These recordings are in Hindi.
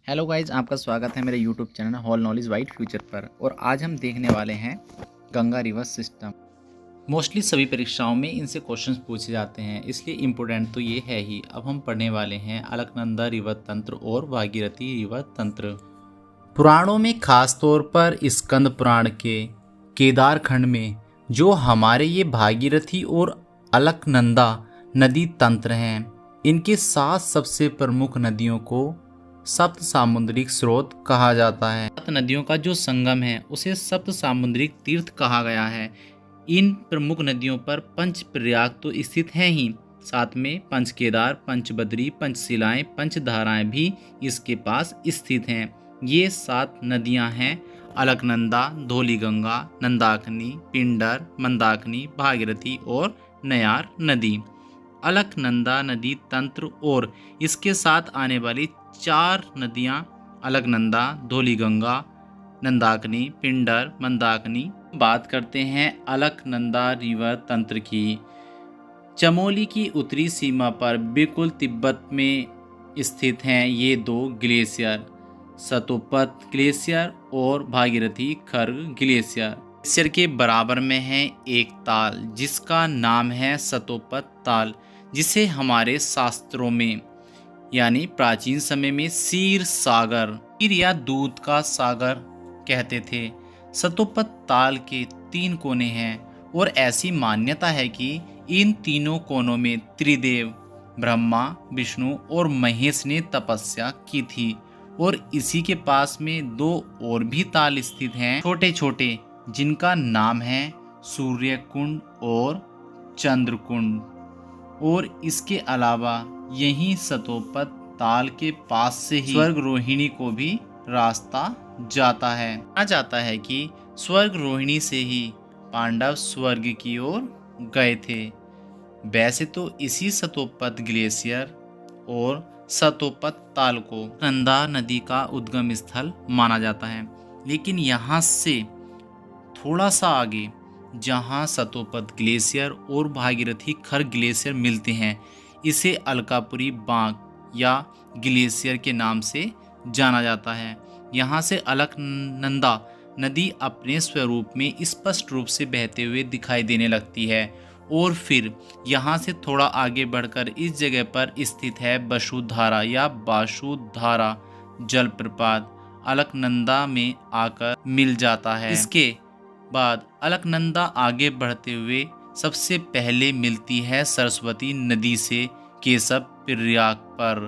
हेलो गाइज, आपका स्वागत है मेरे YouTube channel hall knowledge white future पर। और आज हम देखने वाले हैं गंगा रिवर सिस्टम। मोस्टली सभी परीक्षाओं में इनसे क्वेश्चंस पूछे जाते हैं, इसलिए इम्पोर्टेंट तो ये है ही। अब हम पढ़ने वाले हैं अलकनंदा रिवर तंत्र और भागीरथी रिवर तंत्र। पुराणों में खास तौर पर स्कंद पुराण के केदार खंड में जो हमारे ये भागीरथी और अलकनंदा नदी तंत्र हैं, इनके 7 सबसे प्रमुख नदियों को सप्त सामुद्रिक स्रोत कहा जाता है। 7 नदियों का जो संगम है उसे सप्त सामुद्रिक तीर्थ कहा गया है। इन प्रमुख नदियों पर पंच प्रयाग तो स्थित हैं ही, साथ में पंच केदार, पंच बद्री, पंचशिलाएं, पंच धाराएं भी इसके पास स्थित हैं। ये 7 नदियां हैं अलकनंदा, धौलीगंगा, नंदाकिनी, पिंडर, मंदाकिनी, भागीरथी और नयार नदी। अलकनंदा नदी तंत्र और इसके साथ आने वाली 4 नदियां अलकनंदा, धौलीगंगा, नंदाकिनी, पिंडर, मंदाकिनी। बात करते हैं अलकनंदा रिवर तंत्र की। चमोली की उत्तरी सीमा पर बिल्कुल तिब्बत में स्थित हैं ये 2 ग्लेशियर, सतोपत ग्लेशियर और भागीरथी खर्ग ग्लेशियर। ग्लेशियर के बराबर में है एक ताल जिसका नाम है सतोपत ताल, जिसे हमारे शास्त्रों में यानी प्राचीन समय में क्षीर सागर, क्षीर या दूध का सागर कहते थे। सतोपत ताल के 3 कोने हैं और ऐसी मान्यता है कि इन तीनों कोनों में त्रिदेव ब्रह्मा, विष्णु और महेश ने तपस्या की थी। और इसी के पास में 2 और भी ताल स्थित हैं छोटे छोटे, जिनका नाम है सूर्य कुंड और चंद्र कुंड। और इसके अलावा यहीं सतोपत ताल के पास से ही स्वर्ग रोहिणी को भी रास्ता जाता है। कहा जाता है कि स्वर्ग रोहिणी से ही पांडव स्वर्ग की ओर गए थे। वैसे तो इसी सतोपत ग्लेशियर और सतोपत ताल को नंदा नदी का उद्गम स्थल माना जाता है, लेकिन यहाँ से थोड़ा सा आगे जहाँ सतोपत ग्लेशियर और भागीरथी खर्ग ग्लेशियर मिलते हैं, इसे अलकापुरी बांक या ग्लेशियर के नाम से जाना जाता है। यहाँ से अलकनंदा नदी अपने स्वरूप में स्पष्ट रूप से बहते हुए दिखाई देने लगती है। और फिर यहाँ से थोड़ा आगे बढ़कर इस जगह पर स्थित है वसुधारा या बासुधारा जलप्रपात, अलकनंदा में आकर मिल जाता है। इसके बाद अलकनंदा आगे बढ़ते हुए सबसे पहले मिलती है सरस्वती नदी से केशव प्रयाग पर।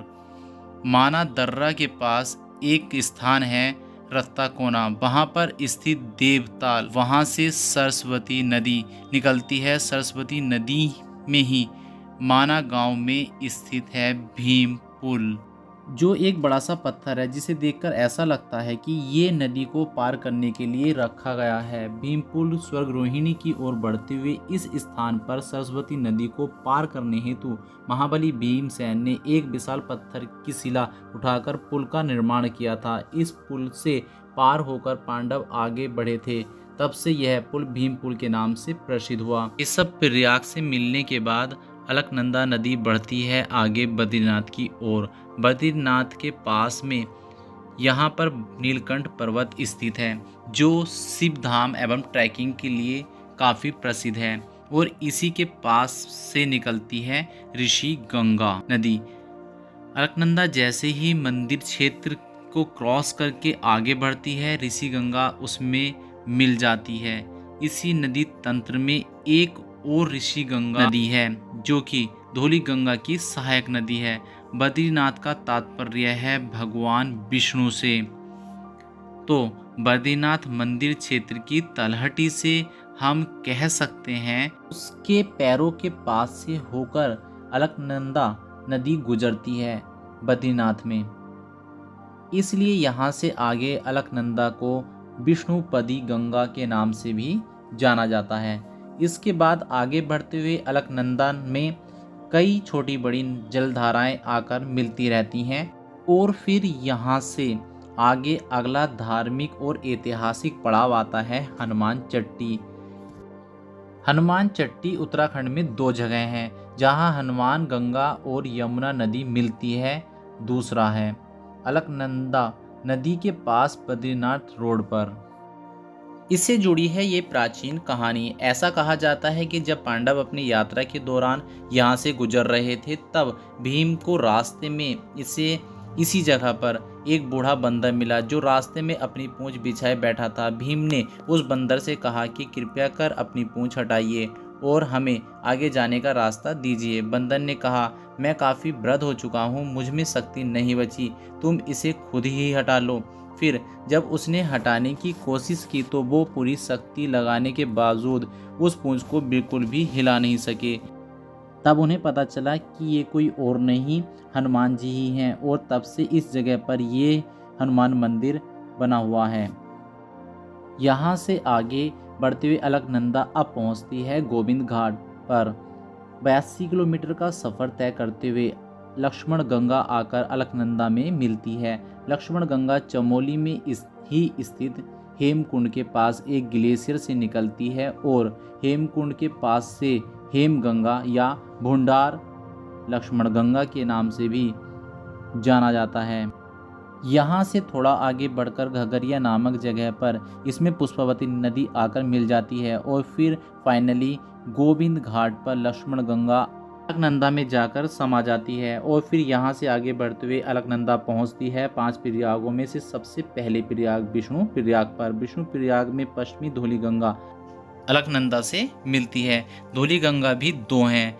माना दर्रा के पास एक स्थान है रत्ताकोना, वहाँ पर स्थित देवताल, वहाँ से सरस्वती नदी निकलती है। सरस्वती नदी में ही माना गांव में स्थित है भीम पुल, जो एक बड़ा सा पत्थर है जिसे देखकर ऐसा लगता है कि ये नदी को पार करने के लिए रखा गया है। भीम पुल स्वर्ग रोहिणी की ओर बढ़ते हुए इस स्थान पर सरस्वती नदी को पार करने हेतु महाबली भीमसेन ने एक विशाल पत्थर की शिला उठाकर पुल का निर्माण किया था। इस पुल से पार होकर पांडव आगे बढ़े थे, तब से यह पुल भीम पुल के नाम से प्रसिद्ध हुआ। इस सब प्रयाग से मिलने के बाद अलकनंदा नदी बढ़ती है आगे बद्रीनाथ की ओर। बद्रीनाथ के पास में यहाँ पर नीलकंठ पर्वत स्थित है, जो शिव धाम एवं ट्रैकिंग के लिए काफ़ी प्रसिद्ध है। और इसी के पास से निकलती है ऋषि गंगा नदी। अलकनंदा जैसे ही मंदिर क्षेत्र को क्रॉस करके आगे बढ़ती है, ऋषि गंगा उसमें मिल जाती है। इसी नदी तंत्र में एक और ऋषि गंगा नदी है, जो कि धौलीगंगा की सहायक नदी है। बद्रीनाथ का तात्पर्य है भगवान विष्णु से। तो बद्रीनाथ मंदिर क्षेत्र की तलहटी से हम कह सकते हैं उसके पैरों के पास से होकर अलकनंदा नदी गुजरती है बद्रीनाथ में। इसलिए यहाँ से आगे अलकनंदा को विष्णुपदी गंगा के नाम से भी जाना जाता है। इसके बाद आगे बढ़ते हुए अलकनंदा में कई छोटी बड़ी जलधाराएं आकर मिलती रहती हैं। और फिर यहाँ से आगे अगला धार्मिक और ऐतिहासिक पड़ाव आता है हनुमान चट्टी। हनुमान चट्टी उत्तराखंड में 2 जगह हैं जहाँ हनुमान गंगा और यमुना नदी मिलती है। दूसरा है अलकनंदा नदी के पास बद्रीनाथ रोड पर। इससे जुड़ी है ये प्राचीन कहानी। ऐसा कहा जाता है कि जब पांडव अपनी यात्रा के दौरान यहाँ से गुजर रहे थे, तब भीम को रास्ते में इसी जगह पर एक बूढ़ा बंदर मिला जो रास्ते में अपनी पूंछ बिछाए बैठा था। भीम ने उस बंदर से कहा कि कृपया कर अपनी पूंछ हटाइए और हमें आगे जाने का रास्ता दीजिए। बंदर ने कहा, मैं काफ़ी वृद्ध हो चुका हूँ, मुझ में शक्ति नहीं बची, तुम इसे खुद ही हटा लो। फिर जब उसने हटाने की कोशिश की तो वो पूरी शक्ति लगाने के बावजूद उस पूंछ को बिल्कुल भी हिला नहीं सके। तब उन्हें पता चला कि ये कोई और नहीं, हनुमान जी ही हैं, और तब से इस जगह पर ये हनुमान मंदिर बना हुआ है। यहाँ से आगे बढ़ते हुए अलकनंदा अब पहुँचती है गोविंद घाट पर। 82 किलोमीटर का सफ़र तय करते हुए लक्ष्मण गंगा आकर अलकनंदा में मिलती है। लक्ष्मण गंगा चमोली में ही स्थित हेमकुंड के पास एक ग्लेशियर से निकलती है और हेमकुंड के पास से हेमगंगा या भुंडार लक्ष्मण गंगा के नाम से भी जाना जाता है। यहाँ से थोड़ा आगे बढ़कर घगरिया नामक जगह पर इसमें पुष्पावती नदी आकर मिल जाती है और फिर फाइनली गोविंद घाट पर लक्ष्मण गंगा अलकनंदा में जाकर समा जाती है। और फिर यहाँ से आगे बढ़ते हुए अलकनंदा पहुँचती है 5 प्रयागों में से सबसे पहले प्रयाग विष्णु प्रयाग पर। विष्णु प्रयाग में पश्चिमी धौली गंगा अलकनंदा से मिलती है। धौली गंगा भी 2 हैं।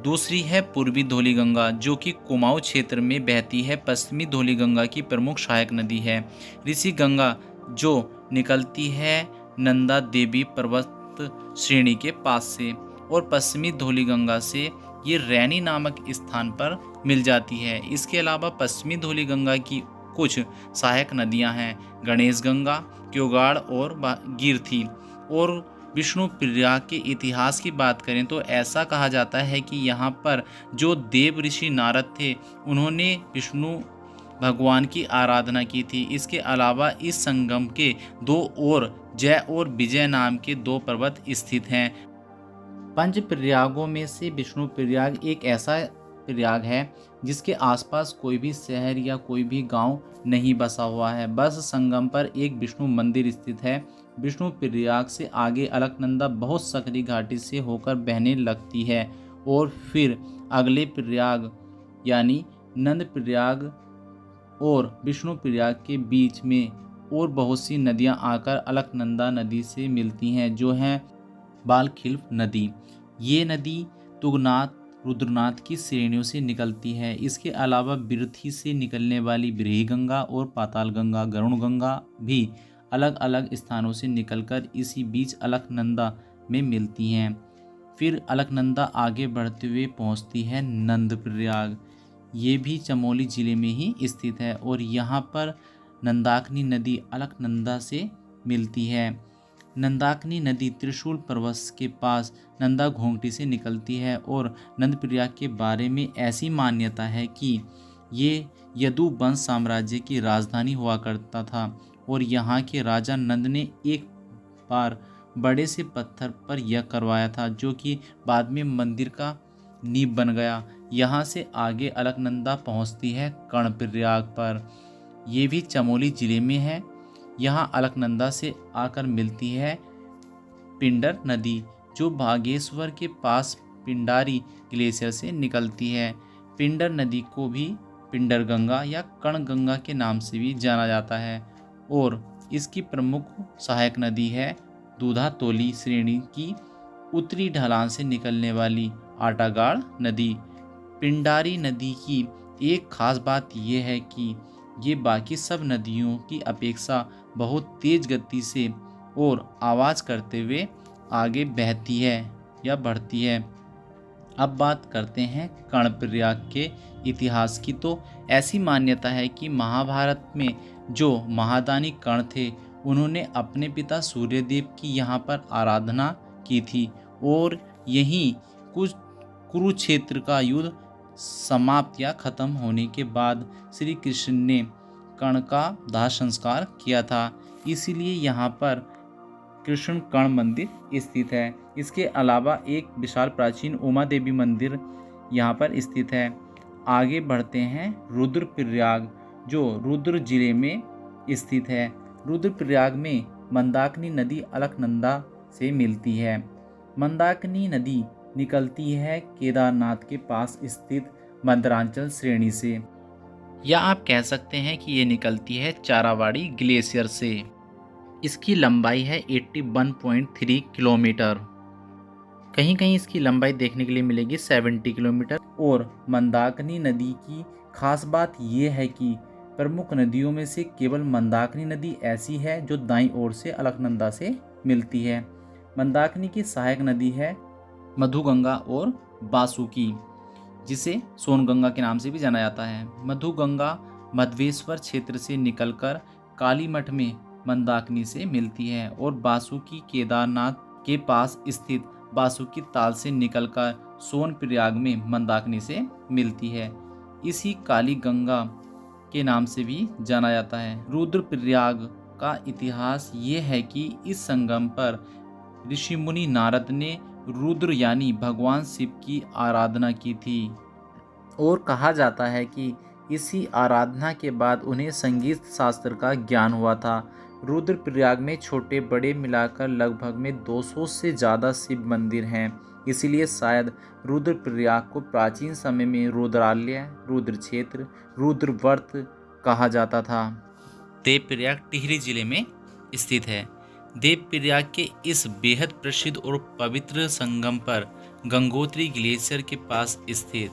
दूसरी है पूर्वी धौली गंगा जो कि कुमाऊं क्षेत्र में बहती है। पश्चिमी धौली गंगा की प्रमुख सहायक नदी है ऋषि गंगा जो निकलती है नंदा देवी पर्वत श्रेणी के पास से, और पश्चिमी धौली गंगा से ये रैनी नामक स्थान पर मिल जाती है। इसके अलावा पश्चिमी धौली गंगा की कुछ सहायक नदियां हैं, गणेश गंगा, क्योगाड़ और गिरथी। और विष्णु प्रयाग के इतिहास की बात करें तो ऐसा कहा जाता है कि यहाँ पर जो देव ऋषि नारद थे उन्होंने विष्णु भगवान की आराधना की थी। इसके अलावा इस संगम के 2 और जय और विजय नाम के 2 पर्वत स्थित हैं। 5 प्रयागों में से विष्णु प्रयाग एक ऐसा प्रयाग है जिसके आसपास कोई भी शहर या कोई भी गांव नहीं बसा हुआ है, बस संगम पर एक विष्णु मंदिर स्थित है। विष्णु प्रयाग से आगे अलकनंदा बहुत सकरी घाटी से होकर बहने लगती है और फिर अगले प्रयाग यानी नंद प्रयाग और विष्णु प्रयाग के बीच में और बहुत सी नदियां आकर अलकनंदा नदी से मिलती हैं जो है बालखिल्फ नदी। ये नदी तुंगनाथ रुद्रनाथ की श्रेणियों से निकलती है। इसके अलावा बिरथी से निकलने वाली बिरही गंगा और पाताल गंगा गरुण गंगा भी अलग अलग स्थानों से निकलकर इसी बीच अलकनंदा में मिलती हैं। फिर अलकनंदा आगे बढ़ते हुए पहुंचती है नंद प्रयाग। ये भी चमोली जिले में ही स्थित है और यहाँ पर नंदाकिनी नदी अलकनंदा से मिलती है। नंदाकिनी नदी त्रिशूल पर्वत के पास नंदा घोंगटी से निकलती है और नंद प्रयाग के बारे में ऐसी मान्यता है कि ये यदु वंश साम्राज्य की राजधानी हुआ करता था और यहाँ के राजा नंद ने एक बार बड़े से पत्थर पर यह करवाया था जो कि बाद में मंदिर का नींव बन गया। यहाँ से आगे अलकनंदा पहुँचती है कर्णप्रयाग पर। ये भी चमोली जिले में है। यहाँ अलकनंदा से आकर मिलती है पिंडर नदी जो बागेश्वर के पास पिंडारी ग्लेशियर से निकलती है। पिंडर नदी को भी पिंडर गंगा या कर्ण गंगा के नाम से भी जाना जाता है और इसकी प्रमुख सहायक नदी है दूधातोली श्रेणी की उत्तरी ढलान से निकलने वाली आटागाड़ नदी। पिंडारी नदी की एक खास बात यह है कि ये बाकी सब नदियों की अपेक्षा बहुत तेज गति से और आवाज़ करते हुए आगे बहती है या बढ़ती है। अब बात करते हैं कर्णप्रयाग के इतिहास की। तो ऐसी मान्यता है कि महाभारत में जो महादानी कर्ण थे उन्होंने अपने पिता सूर्यदेव की यहाँ पर आराधना की थी और यहीं कुछ कुरुक्षेत्र का युद्ध समाप्त या खत्म होने के बाद श्री कृष्ण ने कर्ण का दाह संस्कार किया था, इसीलिए यहाँ पर कृष्ण कर्ण मंदिर स्थित है। इसके अलावा एक विशाल प्राचीन उमा देवी मंदिर यहाँ पर स्थित है। आगे बढ़ते हैं रुद्रप्रयाग। जो रुद्र जिले में स्थित है। रुद्रप्रयाग में मंदाकिनी नदी अलकनंदा से मिलती है। मंदाकिनी नदी निकलती है केदारनाथ के पास स्थित मंदरांचल श्रेणी से, या आप कह सकते हैं कि ये निकलती है चारावाड़ी ग्लेशियर से। इसकी लंबाई है 81.3 किलोमीटर। कहीं कहीं इसकी लंबाई देखने के लिए मिलेगी 70 किलोमीटर। और मंदाकिनी नदी की खास बात यह है कि प्रमुख नदियों में से केवल मंदाकिनी नदी ऐसी है जो दाईं ओर से अलकनंदा से मिलती है। मंदाकिनी की सहायक नदी है मधुगंगा और बासुकी, जिसे सोनगंगा के नाम से भी जाना जाता है। मधुगंगा मध्वेश्वर क्षेत्र से निकलकर कालीमठ में मंदाकिनी से मिलती है और बासुकी केदारनाथ के पास स्थित बासुकी ताल से निकलकर सोनप्रयाग में मंदाकिनी से मिलती है। इसी काली गंगा के नाम से भी जाना जाता है। रुद्रप्रयाग का इतिहास ये है कि इस संगम पर ऋषि मुनि नारद ने रुद्र यानी भगवान शिव की आराधना की थी और कहा जाता है कि इसी आराधना के बाद उन्हें संगीत शास्त्र का ज्ञान हुआ था। रुद्रप्रयाग में छोटे बड़े मिलाकर लगभग में 200 से ज़्यादा शिव मंदिर हैं, इसलिए शायद रुद्रप्रयाग को प्राचीन समय में रुद्रालय, रुद्र क्षेत्र, रुद्रव्रत कहा जाता था। देवप्रयाग टिहरी जिले में स्थित है। देवप्रयाग के इस बेहद प्रसिद्ध और पवित्र संगम पर गंगोत्री ग्लेशियर के पास स्थित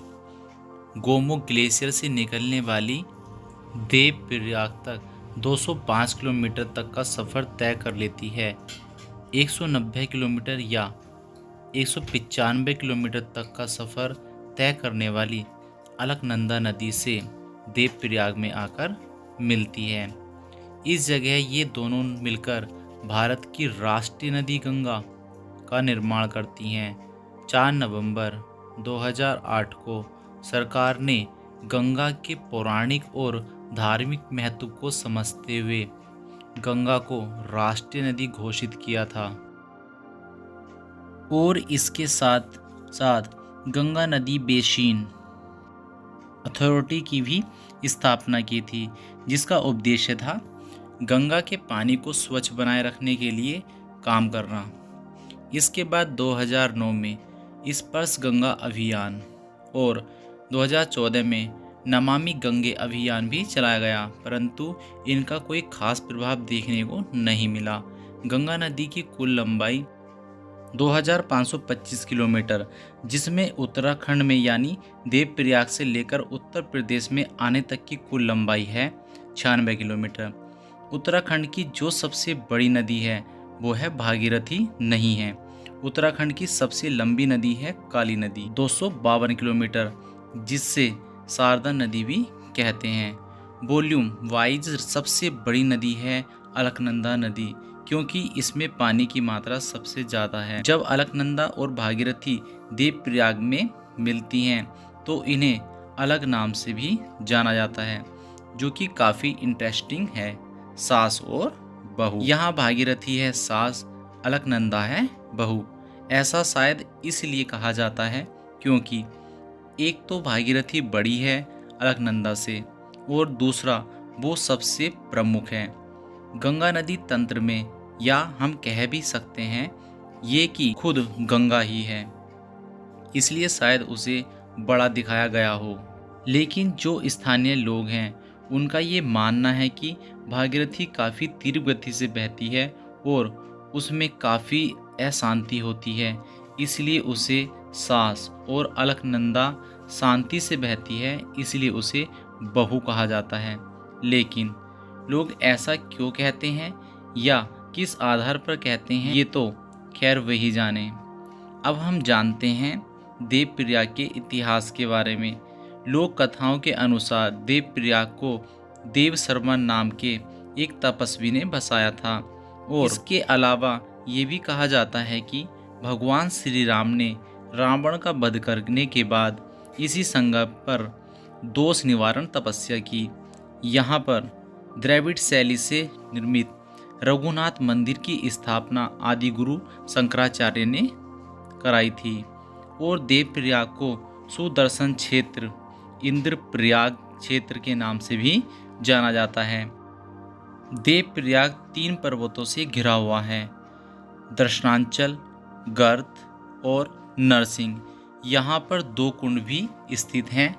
गोमुख ग्लेशियर से निकलने वाली देवप्रयाग तक 205 किलोमीटर तक का सफ़र तय कर लेती है। 190 किलोमीटर या 195 किलोमीटर तक का सफ़र तय करने वाली अलकनंदा नदी से देवप्रयाग में आकर मिलती है। इस जगह ये दोनों मिलकर भारत की राष्ट्रीय नदी गंगा का निर्माण करती हैं। 4 नवंबर 2008 को सरकार ने गंगा के पौराणिक और धार्मिक महत्व को समझते हुए गंगा को राष्ट्रीय नदी घोषित किया था और इसके साथ साथ गंगा नदी बेसिन अथॉरिटी की भी स्थापना की थी, जिसका उद्देश्य था गंगा के पानी को स्वच्छ बनाए रखने के लिए काम करना। इसके बाद 2009 में स्पर्श गंगा अभियान और 2014 में नमामि गंगे अभियान भी चलाया गया, परंतु इनका कोई खास प्रभाव देखने को नहीं मिला। गंगा नदी की कुल लंबाई 2525 किलोमीटर, जिसमें उत्तराखंड में यानी देवप्रयाग से लेकर उत्तर प्रदेश में आने तक की कुल लंबाई है 96 किलोमीटर। उत्तराखंड की जो सबसे बड़ी नदी है वो है भागीरथी नहीं है। उत्तराखंड की सबसे लंबी नदी है काली नदी 252 किलोमीटर, जिससे शारदा नदी भी कहते हैं। वॉल्यूम वाइज सबसे बड़ी नदी है अलकनंदा नदी, क्योंकि इसमें पानी की मात्रा सबसे ज़्यादा है। जब अलकनंदा और भागीरथी देवप्रयाग में मिलती हैं तो इन्हें अलग नाम से भी जाना जाता है, जो कि काफ़ी इंटरेस्टिंग है, सास और बहू। यहाँ भागीरथी है सास, अलकनंदा है बहू। ऐसा शायद इसलिए कहा जाता है क्योंकि एक तो भागीरथी बड़ी है अलकनंदा से और दूसरा वो सबसे प्रमुख है। गंगा नदी तंत्र में, या हम कह भी सकते हैं ये कि खुद गंगा ही है, इसलिए शायद उसे बड़ा दिखाया गया हो। लेकिन जो स्थानीय लोग हैं उनका ये मानना है कि भागीरथी काफ़ी तीव्र गति से बहती है और उसमें काफ़ी अशांति होती है, इसलिए उसे सास, और अलकनंदा शांति से बहती है इसलिए उसे बहू कहा जाता है। लेकिन लोग ऐसा क्यों कहते हैं या किस आधार पर कहते हैं, ये तो खैर वही जाने। अब हम जानते हैं देवप्रयाग के इतिहास के बारे में। लोक कथाओं के अनुसार देवप्रयाग को देव शर्मा नाम के एक तपस्वी ने बसाया था और इसके अलावा ये भी कहा जाता है कि भगवान श्री राम ने रावण का वध करने के बाद इसी संगम पर दोष निवारण तपस्या की। यहाँ पर द्रविड़ शैली से निर्मित रघुनाथ मंदिर की स्थापना आदि गुरु शंकराचार्य ने कराई थी और देवप्रयाग को सुदर्शन क्षेत्र, इंद्रप्रयाग क्षेत्र के नाम से भी जाना जाता है। देवप्रयाग 3 पर्वतों से घिरा हुआ है, दर्शनांचल, गर्त और नरसिंह। यहाँ पर 2 कुंड भी स्थित हैं।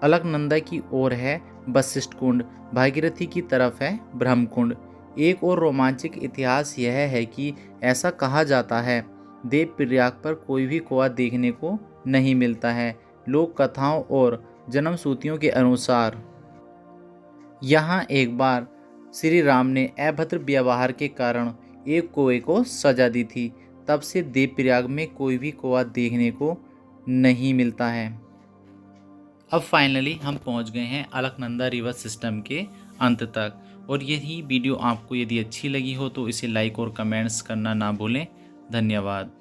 अलकनंदा की ओर है वशिष्ठ कुंड, भागीरथी की तरफ है ब्रह्मकुंड। एक और रोमांचक इतिहास यह है कि ऐसा कहा जाता है देवप्रयाग पर कोई भी कुआं देखने को नहीं मिलता है। लोक कथाओं और जनमश्रुतियों के अनुसार यहाँ एक बार श्री राम ने अभद्र व्यवहार के कारण एक कुएं को सजा दी थी। तब से देवप्रयाग में कोई भी कुआं देखने को नहीं मिलता है। अब फाइनली हम पहुंच गए हैं अलकनंदा रिवर सिस्टम के अंत तक। और यही वीडियो आपको यदि अच्छी लगी हो तो इसे लाइक और कमेंट्स करना ना भूलें। धन्यवाद।